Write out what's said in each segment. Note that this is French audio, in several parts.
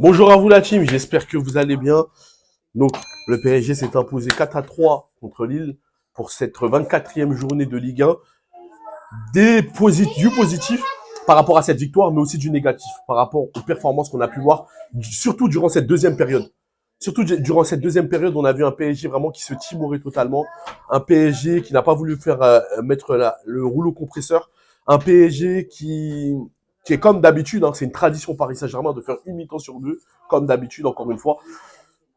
Bonjour à vous la team, j'espère que vous allez bien. Donc, le PSG s'est imposé 4-3 contre Lille pour cette 24e journée de Ligue 1. Du positif par rapport à cette victoire, mais aussi du négatif par rapport aux performances qu'on a pu voir, surtout durant cette deuxième période. Surtout durant cette deuxième période, on a vu un PSG vraiment qui se timorait totalement, un PSG qui n'a pas voulu faire mettre le rouleau compresseur, un PSG qui est comme d'habitude, hein, c'est une tradition Paris Saint-Germain de faire une mi-temps sur deux, comme d'habitude encore une fois.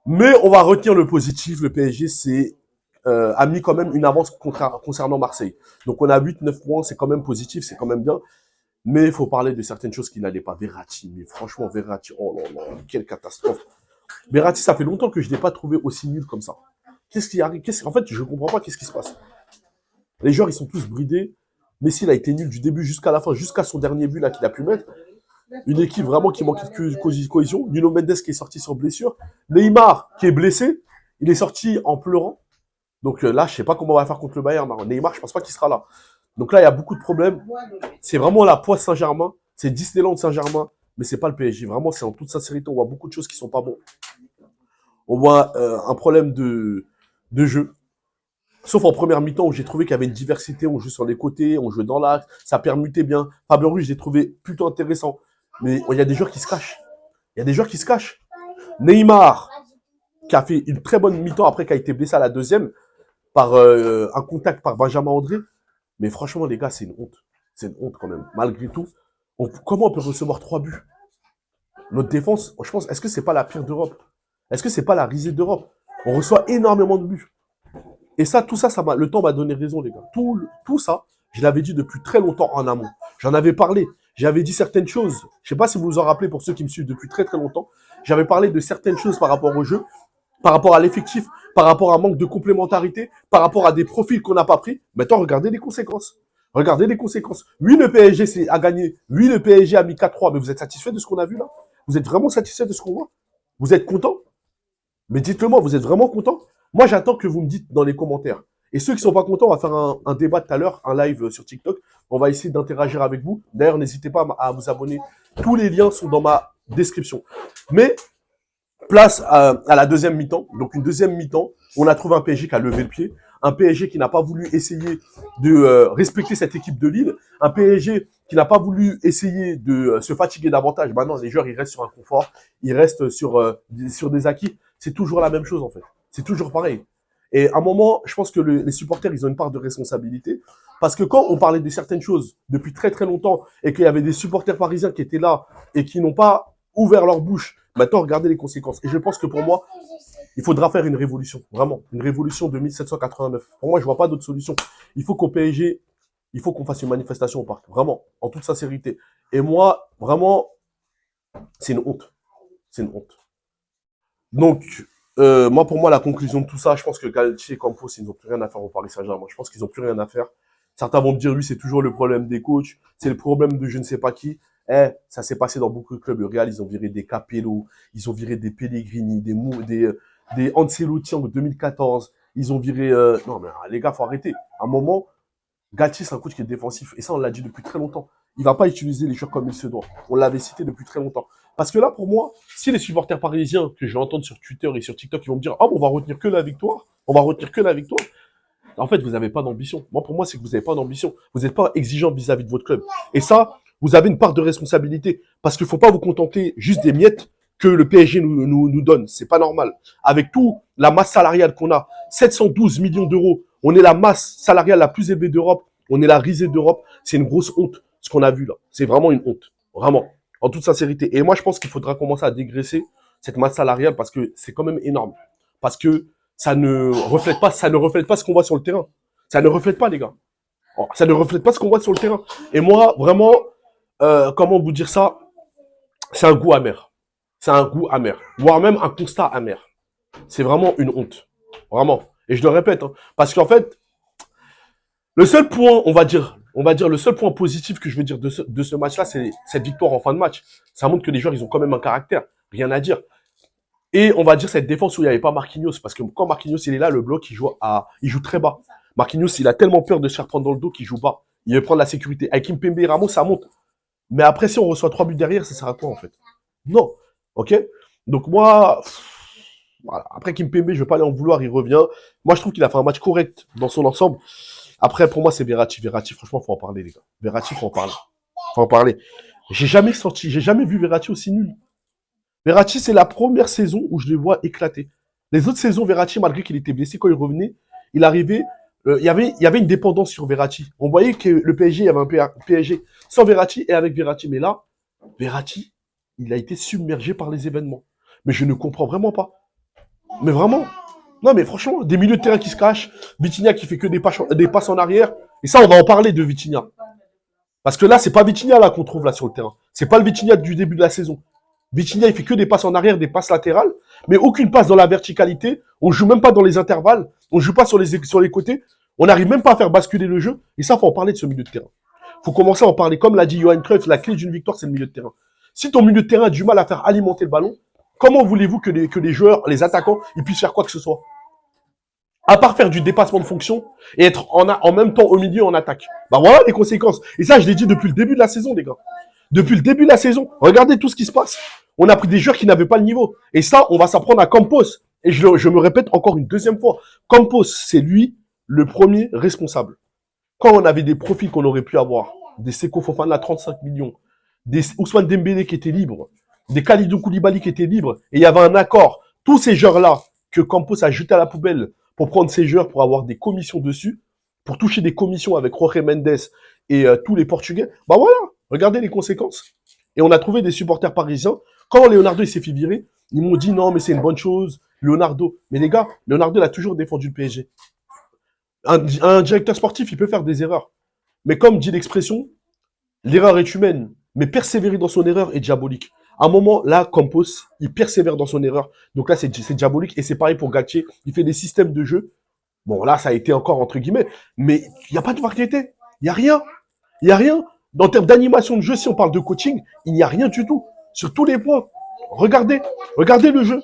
Mais on va retenir le positif, le PSG a mis quand même une avance concernant Marseille. Donc on a 8-9 points, c'est quand même positif, c'est quand même bien. Mais il faut parler de certaines choses qui n'allaient pas. Verratti, mais franchement, Verratti, oh là là, quelle catastrophe. Verratti, ça fait longtemps que je ne l'ai pas trouvé aussi nul comme ça. Qu'est-ce qui arrive? En fait, je ne comprends pas qu'est-ce qui se passe. Les joueurs, ils sont tous bridés. Messi, il a été nul du début jusqu'à la fin, jusqu'à son dernier but là qu'il a pu mettre. Une équipe vraiment qui manquait de cohésion. Nuno Mendes qui est sorti sur blessure. Neymar qui est blessé. Il est sorti en pleurant. Donc là, je sais pas comment on va faire contre le Bayern. Neymar, je pense pas qu'il sera là. Donc là, il y a beaucoup de problèmes. C'est vraiment la poisse Saint-Germain. C'est Disneyland Saint-Germain. Mais c'est pas le PSG. Vraiment, c'est en toute sincérité. On voit beaucoup de choses qui sont pas bonnes. On voit un problème de jeu. Sauf en première mi-temps où j'ai trouvé qu'il y avait une diversité. On jouait sur les côtés, on jouait dans l'axe. Ça permutait bien. Fabien Ruiz, j'ai trouvé plutôt intéressant. Mais il y a des joueurs qui se cachent. Il y a des joueurs qui se cachent. Neymar, qui a fait une très bonne mi-temps après qui a été blessé à la deuxième par un contact par Benjamin André. Mais franchement, les gars, c'est une honte. C'est une honte quand même. Malgré tout, comment on peut recevoir 3 buts? Notre défense, je pense, est-ce que c'est pas la pire d'Europe? Est-ce que c'est pas la risée d'Europe? On reçoit énormément de buts. Et ça, tout ça, le temps m'a donné raison, les gars. Tout ça, je l'avais dit depuis très longtemps en amont. J'en avais parlé. J'avais dit certaines choses. Je sais pas si vous vous en rappelez pour ceux qui me suivent depuis très très longtemps. J'avais parlé de certaines choses par rapport au jeu, par rapport à l'effectif, par rapport à un manque de complémentarité, par rapport à des profils qu'on n'a pas pris. Maintenant, regardez les conséquences. Regardez les conséquences. Oui, le PSG a gagné. Oui, le PSG a mis 4-3. Mais vous êtes satisfait de ce qu'on a vu là? Vous êtes vraiment satisfait de ce qu'on voit? Vous êtes content? Mais dites-le moi, vous êtes vraiment content? Moi, j'attends que vous me dites dans les commentaires. Et ceux qui sont pas contents, on va faire un débat tout à l'heure, un live sur TikTok. On va essayer d'interagir avec vous. D'ailleurs, n'hésitez pas à vous abonner. Tous les liens sont dans ma description. Mais place à la deuxième mi-temps. Donc une deuxième mi-temps, on a trouvé un PSG qui a levé le pied, un PSG qui n'a pas voulu essayer de respecter cette équipe de Lille, un PSG qui n'a pas voulu essayer de se fatiguer davantage. Maintenant, les joueurs, ils restent sur un confort, ils restent sur des acquis. C'est toujours la même chose en fait. C'est toujours pareil. Et à un moment, je pense que les supporters, ils ont une part de responsabilité. Parce que quand on parlait de certaines choses depuis très très longtemps et qu'il y avait des supporters parisiens qui étaient là et qui n'ont pas ouvert leur bouche, maintenant regardez les conséquences. Et je pense que pour moi, il faudra faire une révolution. Vraiment. Une révolution de 1789. Pour moi, je vois pas d'autre solution. Il faut qu'au PSG, il faut qu'on fasse une manifestation au parc. Vraiment. En toute sincérité. Et moi, vraiment, c'est une honte. C'est une honte. Donc, moi, pour moi, la conclusion de tout ça, je pense que Galtier et Campos, ils n'ont plus rien à faire au Paris Saint-Germain. Je pense qu'ils n'ont plus rien à faire. Certains vont me dire, oui, c'est toujours le problème des coachs, c'est le problème de je ne sais pas qui. Ça s'est passé dans beaucoup de clubs. Le Real, ils ont viré des Capello, ils ont viré des Pellegrini, des Ancelotti en 2014. Ils ont viré... Non, mais les gars, faut arrêter. À un moment, Galtier, c'est un coach qui est défensif. Et ça, on l'a dit depuis très longtemps. Il va pas utiliser les joueurs comme il se doit. On l'avait cité depuis très longtemps. Parce que là, pour moi, si les supporters parisiens que je vais entendre sur Twitter et sur TikTok, ils vont me dire, ah, bon, on va retenir que la victoire. On va retenir que la victoire. En fait, vous n'avez pas d'ambition. Moi, pour moi, c'est que vous n'avez pas d'ambition. Vous n'êtes pas exigeant vis-à-vis de votre club. Et ça, vous avez une part de responsabilité. Parce qu'il ne faut pas vous contenter juste des miettes que le PSG nous donne. C'est pas normal. Avec tout la masse salariale qu'on a, 712 millions d'euros, on est la masse salariale la plus élevée d'Europe. On est la risée d'Europe. C'est une grosse honte, ce qu'on a vu là. C'est vraiment une honte. Vraiment. En toute sincérité. Et moi, je pense qu'il faudra commencer à dégraisser cette masse salariale parce que c'est quand même énorme. Parce que ça ne reflète pas ce qu'on voit sur le terrain. Ça ne reflète pas, les gars. Ça ne reflète pas ce qu'on voit sur le terrain. Et moi, vraiment, comment vous dire ça? C'est un goût amer. C'est un goût amer. Voire même un constat amer. C'est vraiment une honte. Vraiment. Et je le répète, hein, parce qu'en fait, le seul point, on va dire le seul point positif que je veux dire de ce match-là, c'est cette victoire en fin de match. Ça montre que les joueurs, ils ont quand même un caractère. Rien à dire. Et on va dire cette défense où il n'y avait pas Marquinhos, parce que quand Marquinhos il est là, le bloc il joue très bas. Marquinhos il a tellement peur de se faire prendre dans le dos qu'il joue bas. Il veut prendre la sécurité. Avec Kimpembe et Ramos, ça monte. Mais après, si on reçoit 3 buts derrière, ça sert à quoi en fait? Non. Ok? Donc moi, voilà. Après Kimpembe, je vais pas aller en vouloir, il revient. Moi, je trouve qu'il a fait un match correct dans son ensemble. Après, pour moi, c'est Verratti. Verratti, franchement, faut en parler, les gars. Verratti, faut en parler. Faut en parler. J'ai jamais vu Verratti aussi nul. Verratti, c'est la première saison où je le vois éclater. Les autres saisons, Verratti, malgré qu'il était blessé, quand il revenait, il arrivait, il y avait une dépendance sur Verratti. On voyait que le PSG, il y avait un PSG sans Verratti et avec Verratti. Mais là, Verratti, il a été submergé par les événements. Mais je ne comprends vraiment pas. Mais vraiment. Non, mais franchement, des milieux de terrain qui se cachent, Vitinha qui fait que des passes en arrière. Et ça, on va en parler de Vitinha. Parce que là, c'est pas Vitinha là qu'on trouve là sur le terrain. C'est pas le Vitinha du début de la saison. Vitinha, il fait que des passes en arrière, des passes latérales, mais aucune passe dans la verticalité. On joue même pas dans les intervalles. On joue pas sur les côtés. On n'arrive même pas à faire basculer le jeu. Et ça, faut en parler de ce milieu de terrain. Faut commencer à en parler. Comme l'a dit Johan Cruyff, la clé d'une victoire, c'est le milieu de terrain. Si ton milieu de terrain a du mal à faire alimenter le ballon, comment voulez-vous que les joueurs, les attaquants, ils puissent faire quoi que ce soit? À part faire du dépassement de fonction et être en même temps au milieu en attaque. Bah voilà les conséquences. Et ça, je l'ai dit depuis le début de la saison, les gars. Depuis le début de la saison, regardez tout ce qui se passe. On a pris des joueurs qui n'avaient pas le niveau. Et ça, on va s'apprendre à Campos. Et je me répète encore une deuxième fois. Campos, c'est lui le premier responsable. Quand on avait des profils qu'on aurait pu avoir, des Seko Fofana à 35 millions, des Ousmane Dembélé qui étaient libres, des Kalidou Koulibaly qui étaient libres, et il y avait un accord. Tous ces joueurs-là que Campos a jetés à la poubelle pour prendre ces joueurs, pour avoir des commissions dessus, pour toucher des commissions avec Jorge Mendes et tous les Portugais, bah voilà, regardez les conséquences. Et on a trouvé des supporters parisiens. Quand Leonardo il s'est fait virer, ils m'ont dit non, mais c'est une bonne chose, Leonardo. Mais les gars, Leonardo il a toujours défendu le PSG. Un directeur sportif, il peut faire des erreurs. Mais comme dit l'expression, l'erreur est humaine, mais persévérer dans son erreur est diabolique. À un moment, là, Campos, il persévère dans son erreur. Donc là, c'est diabolique. Et c'est pareil pour Galtier. Il fait des systèmes de jeu. Bon, là, ça a été encore entre guillemets. Mais il n'y a pas de variété. Il n'y a rien. Il n'y a rien. En termes d'animation de jeu, si on parle de coaching, il n'y a rien du tout. Sur tous les points. Regardez. Regardez le jeu.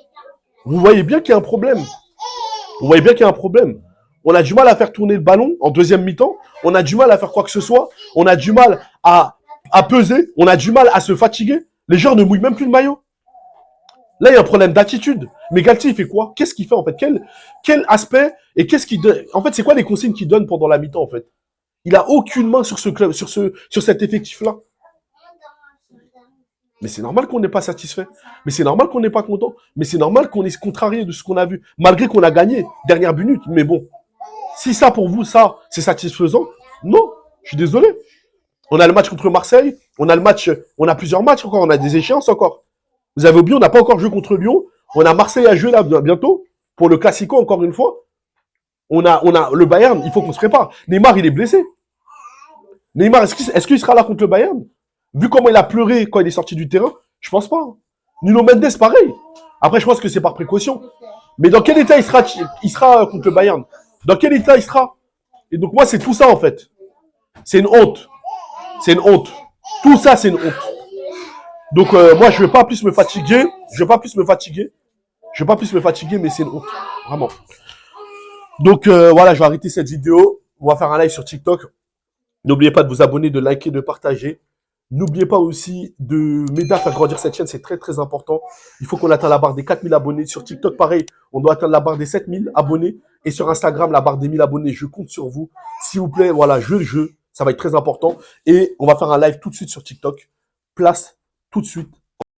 Vous voyez bien qu'il y a un problème. Vous voyez bien qu'il y a un problème. On a du mal à faire tourner le ballon en deuxième mi-temps. On a du mal à faire quoi que ce soit. On a du mal à peser. On a du mal à se fatiguer. Les joueurs ne mouillent même plus le maillot. Là, il y a un problème d'attitude. Mais Galtier, il fait quoi? Qu'est-ce qu'il fait en fait? Quel aspect et qu'est-ce qu'il donne? En fait, c'est quoi les consignes qu'il donne pendant la mi-temps en fait? Il a aucune main sur ce club, sur cet effectif-là. Mais c'est normal qu'on n'est pas satisfait. Mais c'est normal qu'on n'est pas content. Mais c'est normal qu'on est contrarié de ce qu'on a vu. Malgré qu'on a gagné, dernière minute. Mais bon, si ça pour vous, ça, c'est satisfaisant, non, je suis désolé. On a le match contre Marseille, on a le match, on a plusieurs matchs encore, on a des échéances encore. Vous avez oublié, on n'a pas encore joué contre Lyon. On a Marseille à jouer là bientôt pour le Classico encore une fois. On a le Bayern, il faut qu'on se prépare. Neymar, il est blessé. Neymar, est-ce qu'il sera là contre le Bayern? Vu comment il a pleuré quand il est sorti du terrain, je pense pas. Nuno Mendes, pareil. Après, je pense que c'est par précaution. Mais dans quel état il sera contre le Bayern? Dans quel état il sera? Et donc moi, c'est tout ça en fait. C'est une honte. C'est une honte. Tout ça, c'est une honte. Donc moi, je vais pas plus me fatiguer. Je vais pas plus me fatiguer. Je vais pas plus me fatiguer, mais c'est une honte. Vraiment. Donc voilà, je vais arrêter cette vidéo. On va faire un live sur TikTok. N'oubliez pas de vous abonner, de liker, de partager. N'oubliez pas aussi de m'aider à faire grandir cette chaîne, c'est très très important. Il faut qu'on atteigne la barre des 4000 abonnés. Sur TikTok, pareil, on doit atteindre la barre des 7000 abonnés. Et sur Instagram, la barre des 1000 abonnés. Je compte sur vous. S'il vous plaît, voilà, jouez le jeu. Ça va être très important. Et on va faire un live tout de suite sur TikTok. Place tout de suite